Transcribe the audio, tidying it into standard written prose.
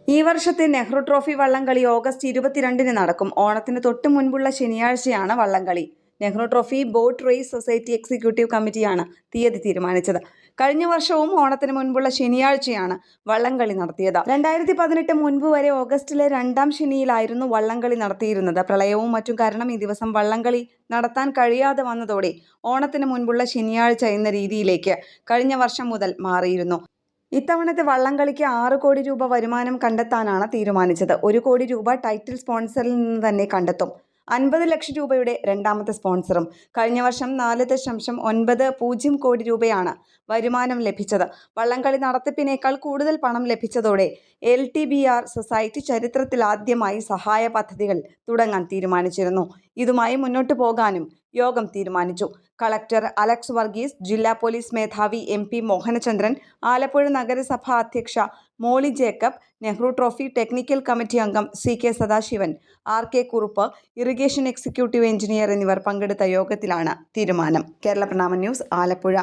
ഈ വർഷത്തെ നെഹ്റു ട്രോഫി വള്ളംകളി ഓഗസ്റ്റ് 22-ന് നടക്കും. ഓണത്തിന് തൊട്ട് മുൻപുള്ള ശനിയാഴ്ചയാണ് വള്ളംകളി. Nehru trophy boat race society executive കമ്മിറ്റിയാണ് തീയതി തീരുമാനിച്ചത്. കഴിഞ്ഞ വർഷവും ഓണത്തിന് മുൻപുള്ള ശനിയാഴ്ചയാണ് വള്ളംകളി നടത്തിയത്. 2018 മുൻപ് വരെ ഓഗസ്റ്റിലെ 2-ാം ശനിയിലായിരുന്നു വള്ളംകളി നടത്തിയിരുന്നത്. പ്രളയവും മറ്റും കാരണം ഈ ദിവസം വള്ളംകളി നടത്താൻ കഴിയാതെ വന്നതോടെ ഓണത്തിന് മുൻപുള്ള ശനിയാഴ്ച എന്ന രീതിയിലേക്ക് കഴിഞ്ഞ വർഷം മുതൽ മാറിയിരുന്നു. ഇത്തവണത്തെ വള്ളംകളിക്ക് 6 കോടി രൂപ വരുമാനം കണ്ടെത്താനാണ് തീരുമാനിച്ചത്. 1 കോടി രൂപ ടൈറ്റിൽ സ്പോൺസറിൽ നിന്ന് തന്നെ കണ്ടെത്തും. 50 ലക്ഷം രൂപയുടെ രണ്ടാമത്തെ സ്പോൺസറും. കഴിഞ്ഞ വർഷം 4.90 കോടി രൂപയാണ് വരുമാനം ലഭിച്ചത്. വള്ളംകളി നടത്തിപ്പിനേക്കാൾ കൂടുതൽ പണം ലഭിച്ചതോടെ LTBR സൊസൈറ്റി ചരിത്രത്തിലാദ്യമായി സഹായ പദ്ധതികൾ തുടങ്ങാൻ തീരുമാനിച്ചിരുന്നു. ഇതുമായി മുന്നോട്ടു പോകാനും യോഗം തീരുമാനിച്ചു. കളക്ടർ അലക്സ് വർഗീസ്, ജില്ലാ പോലീസ് മേധാവി MP മോഹനചന്ദ്രൻ, ആലപ്പുഴ നഗരസഭാ അധ്യക്ഷ Molly Jacob, Nehru trophy technical committee അംഗം CK Sadasivan, RK Kurup, irrigation executive engineer എന്നിവർ പങ്കെടുത്ത യോഗത്തിലാണ് തീരുമാനം. കേരള പ്രണാമം ന്യൂസ്, ആലപ്പുഴ.